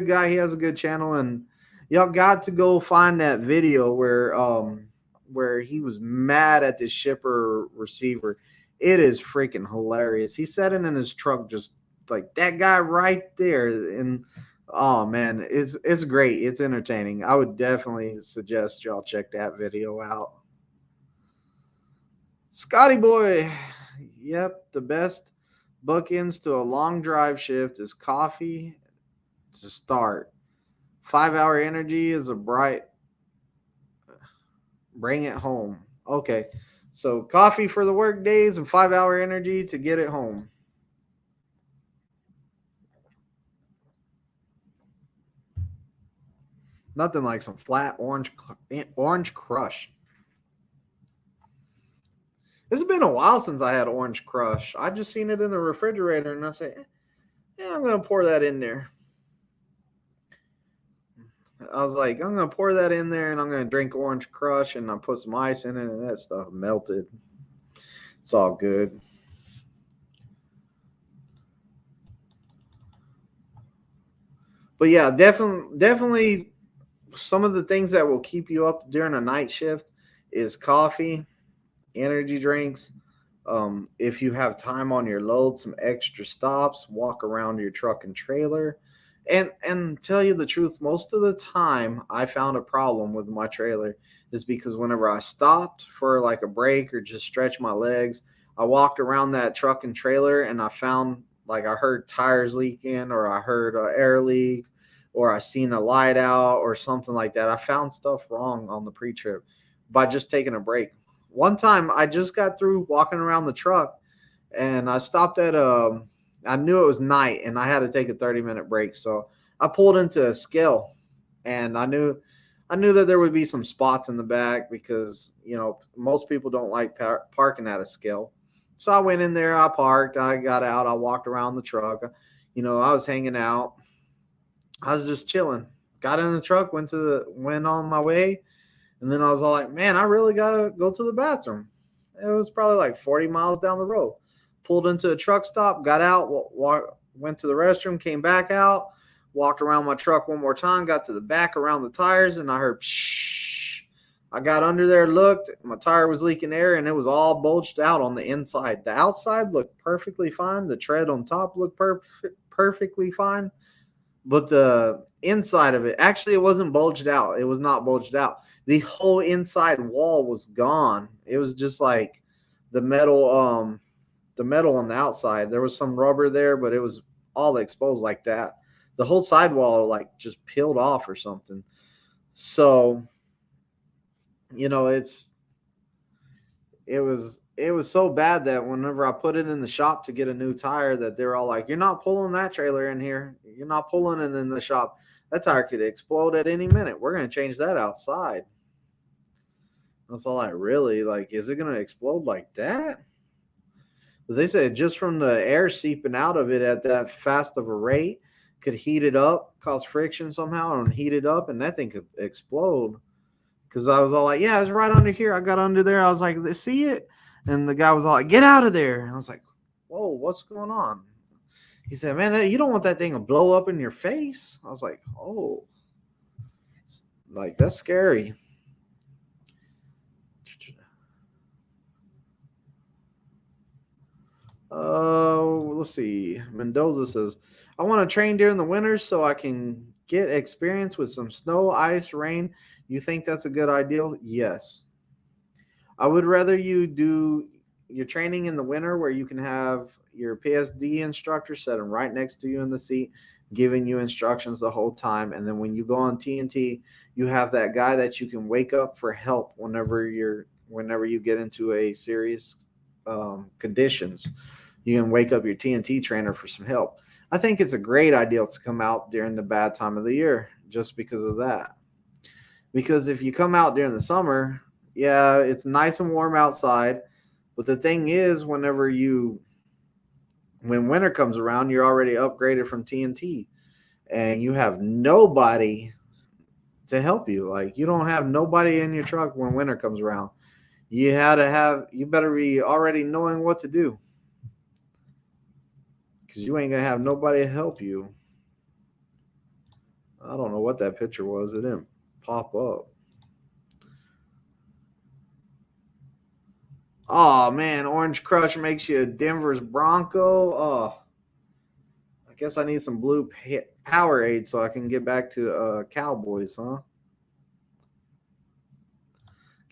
guy. He has a good channel, and y'all got to go find that video where he was mad at the shipper receiver. It is freaking hilarious. He sat in his truck just like that guy right there, and oh man, it's great. It's entertaining. I would definitely suggest y'all check that video out. Scotty boy, yep, the best bookends to a long drive shift is coffee to start. 5-hour energy is a bright bring it home. Okay. So coffee for the work days and 5-hour energy to get it home. Nothing like some flat orange crush. It's been a while since I had orange crush. I just seen it in the refrigerator and I said, yeah, I'm going to pour that in there. I was like, I'm going to pour that in there and I'm going to drink orange crush, and I put some ice in it and that stuff melted. It's all good. But yeah, definitely some of the things that will keep you up during a night shift is coffee, energy drinks. If you have time on your load, some extra stops, walk around your truck and trailer. And tell you the truth, most of the time I found a problem with my trailer is because whenever I stopped for like a break or just stretch my legs, I walked around that truck and trailer and I found, like, I heard tires leaking, or I heard air leak, or I seen a light out or something like that. I found stuff wrong on the pre-trip by just taking a break. One time I just got through walking around the truck and I stopped at I knew it was night and I had to take a 30-minute break. So I pulled into a scale, and I knew that there would be some spots in the back because, most people don't like parking at a scale. So I went in there, I parked, I got out, I walked around the truck. I was hanging out. I was just chilling. Got in the truck, went on my way, and then I was all like, man, I really gotta go to the bathroom. It was probably like 40 miles down the road. Pulled into a truck stop, got out, went to the restroom, came back out, walked around my truck one more time, got to the back around the tires, and I heard pshh. I got under there, looked, my tire was leaking air, and it was all bulged out on the inside. The outside looked perfectly fine. The tread on top looked perfectly fine. But the inside of it, actually, it wasn't bulged out. It was not bulged out. The whole inside wall was gone. It was just like the metal on the outside. There was some rubber there, but it was all exposed like that. The whole sidewall like just peeled off or something. So you know, it was so bad that whenever I put it in the shop to get a new tire, that they're all like, "You're not pulling that trailer in here. You're not pulling it in the shop. That tire could explode at any minute. We're gonna change that outside." I was all like, "Really? Like, is it gonna explode like that?" But they said just from the air seeping out of it at that fast of a rate could heat it up, cause friction somehow, and heat it up, and that thing could explode. Because I was all like, "Yeah, it's right under here." I got under there. I was like, "See it?" And the guy was all like, "Get out of there." And I was like, "Whoa, what's going on?" He said, "Man, you don't want that thing to blow up in your face." I was like, "Oh, like that's scary." Let's see. Mendoza says, "I want to train during the winters so I can get experience with some snow, ice, rain. You think that's a good idea?" Yes. I would rather you do your training in the winter where you can have your PSD instructor sitting right next to you in the seat, giving you instructions the whole time. And then when you go on TNT, you have that guy that you can wake up for help whenever you get into a serious conditions. You can wake up your TNT trainer for some help. I think it's a great idea to come out during the bad time of the year just because of that. Because if you come out during the summer, yeah, it's nice and warm outside. But the thing is, when winter comes around, you're already upgraded from TNT and you have nobody to help you. Like, you don't have nobody in your truck when winter comes around. You better be already knowing what to do because you ain't going to have nobody to help you. I don't know what that picture was. It didn't pop up. Oh man, Orange Crush makes you a Denver's Bronco. Oh, I guess I need some blue Powerade so I can get back to Cowboys, huh?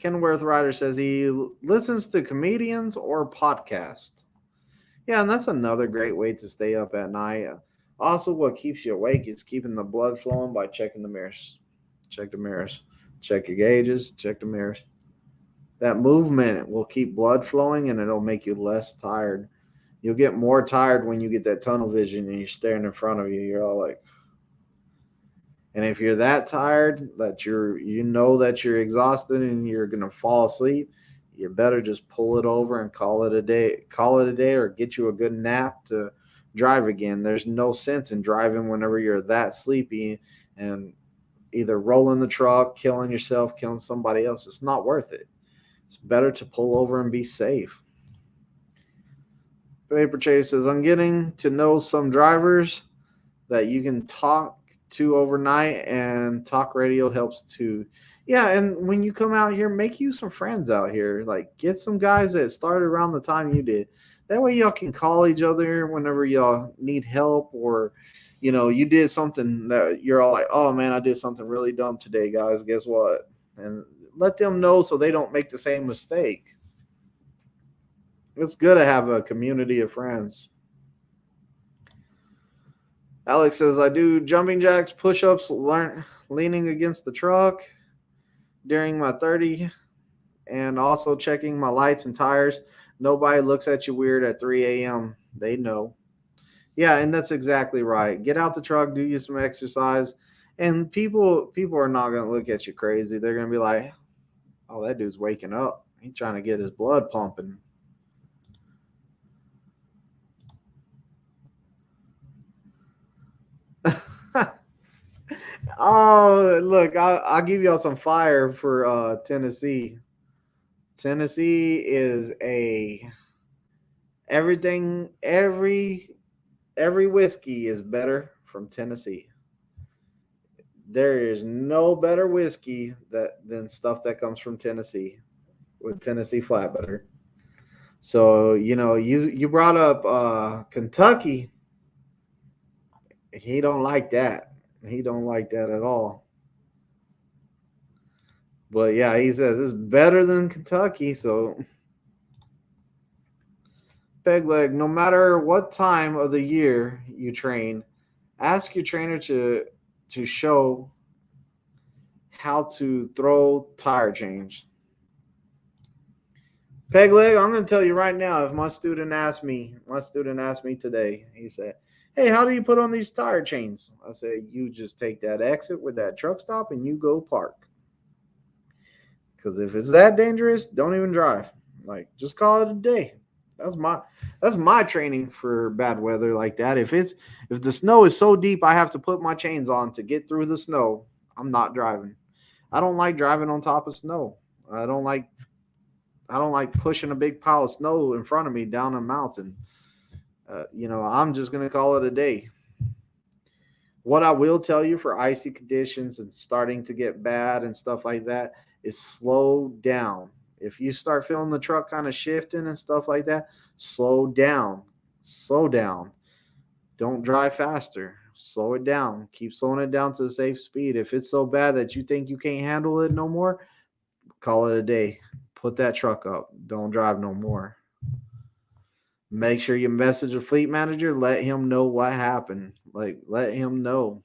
Kenworth Ryder says he listens to comedians or podcasts. Yeah, and that's another great way to stay up at night. Also, what keeps you awake is keeping the blood flowing by checking the mirrors. Check the mirrors. Check your gauges. Check the mirrors. That movement will keep blood flowing and it'll make you less tired. You'll get more tired when you get that tunnel vision and you're staring in front of you. You're all like, and if you're that tired that you know that you're exhausted and you're gonna fall asleep, you better just pull it over and call it a day. Call it a day or get you a good nap to drive again. There's no sense in driving whenever you're that sleepy and either rolling the truck, killing yourself, killing somebody else. It's not worth it. It's better to pull over and be safe. Paper Chase says, "I'm getting to know some drivers that you can talk to overnight, and talk radio helps too." Yeah, and when you come out here, make you some friends out here. Like, get some guys that started around the time you did. That way y'all can call each other whenever y'all need help, or you did something that you're all like, "Oh man, I did something really dumb today, guys. Guess what?" And let them know so they don't make the same mistake. It's good to have a community of friends. Alex says, "I do jumping jacks, push-ups, leaning against the truck during my 30 and also checking my lights and tires. Nobody looks at you weird at 3 a.m. They know." Yeah, and that's exactly right. Get out the truck, do you some exercise, and people are not going to look at you crazy. They're going to be like, "Oh, that dude's waking up. He's trying to get his blood pumping." Oh, look, I'll give y'all some fire for Tennessee. Tennessee is a everything every whiskey is better from Tennessee. There is no better whiskey than stuff that comes from Tennessee with Tennessee flat butter. So, you brought up Kentucky. He don't like that. He don't like that at all. But yeah, he says it's better than Kentucky. So, peg leg, no matter what time of the year you train, ask your trainer to show how to throw tire change. Peg leg, I'm going to tell you right now, if my student asked me today, he said, hey, how do you put on these tire chains? I said, you just take that exit with that truck stop and you go park. Because if it's that dangerous, don't even drive. Like, just call it a day. That's my training for bad weather like that. If the snow is so deep I have to put my chains on to get through the snow, I'm not driving. I don't like driving on top of snow. I don't like pushing a big pile of snow in front of me down a mountain. I'm just going to call it a day. What I will tell you for icy conditions and starting to get bad and stuff like that is slow down. If you start feeling the truck kind of shifting and stuff like that, slow down. Slow down. Don't drive faster. Slow it down. Keep slowing it down to a safe speed. If it's so bad that you think you can't handle it no more, call it a day. Put that truck up. Don't drive no more. Make sure you message the fleet manager. Let him know what happened. Like, let him know.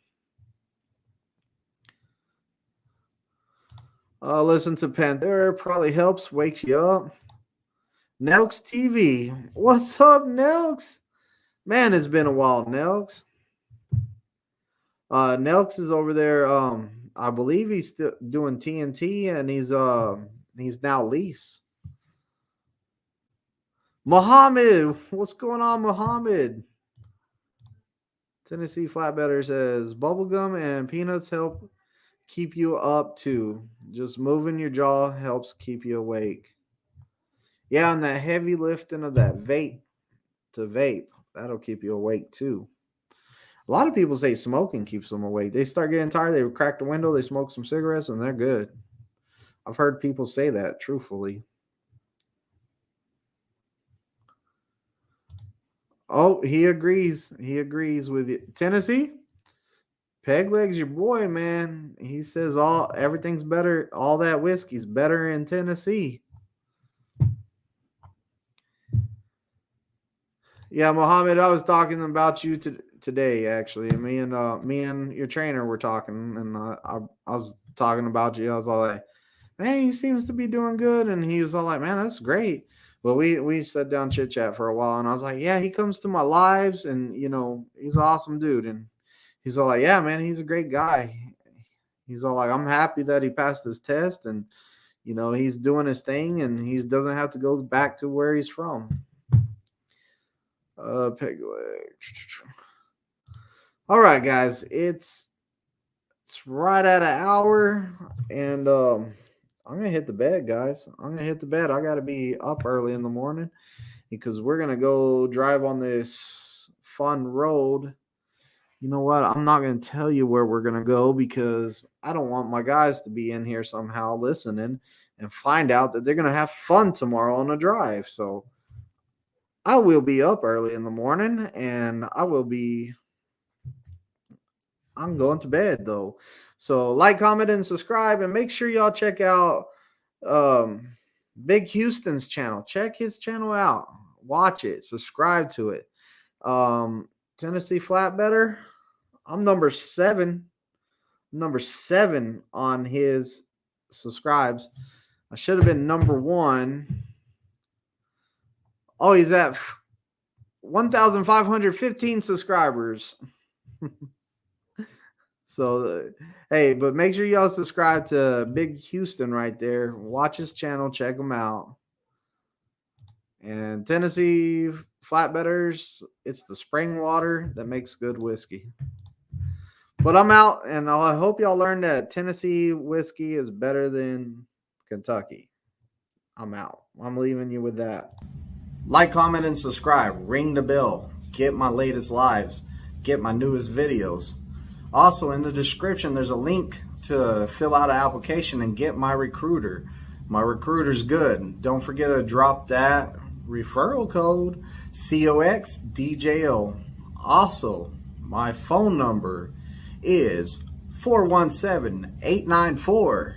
Listen to Panther. Probably helps. Wakes you up. Nelks TV. What's up, Nelks? Man, it's been a while, Nelks. Nelks is over there. I believe he's still doing TNT, and he's now lease. Muhammad, what's going on, Muhammad? Tennessee Flatbedder says bubblegum and peanuts help keep you up too. Just moving your jaw helps keep you awake. Yeah, and that heavy lifting of that vape, that'll keep you awake too. A lot of people say smoking keeps them awake. They start getting tired, they crack the window, they smoke some cigarettes, and they're good. I've heard people say that, truthfully. Oh, he agrees. He agrees with you. Tennessee? Pegleg's your boy, man. He says everything's better. All that whiskey's better in Tennessee. Yeah, Mohammed, I was talking about you today, actually. Me and your trainer were talking, and I was talking about you. I was all like, man, he seems to be doing good. And he was all like, man, that's great. But we sat down chit chat for a while, and I was like, yeah, he comes to my lives, and he's an awesome dude. And he's all like, yeah, man, he's a great guy. He's all like, I'm happy that he passed his test, and he's doing his thing, and he doesn't have to go back to where he's from. Peg leg. All right, guys, it's right at an hour, and I'm going to hit the bed, guys. I'm going to hit the bed. I got to be up early in the morning because we're going to go drive on this fun road. You know what? I'm not going to tell you where we're going to go because I don't want my guys to be in here somehow listening and find out that they're going to have fun tomorrow on the drive. So I will be up early in the morning, and I'm going to bed, though. So like, comment, and subscribe, and make sure y'all check out Big Houston's channel. Check his channel out. Watch it. Subscribe to it. Tennessee Flatbedder, I'm number 7. Number 7 on his subscribes. I should have been number 1. Oh, he's at 1,515 subscribers. So, hey, but make sure y'all subscribe to Big Houston right there. Watch his channel. Check him out. And Tennessee Flatbedders, it's the spring water that makes good whiskey. But I'm out, and I hope y'all learned that Tennessee whiskey is better than Kentucky. I'm out. I'm leaving you with that. Like, comment, and subscribe. Ring the bell. Get my latest lives. Get my newest videos. Also, in the description, there's a link to fill out an application and get my recruiter. My recruiter's good. Don't forget to drop that referral code, COXDJO. Also, my phone number is 417-894-80.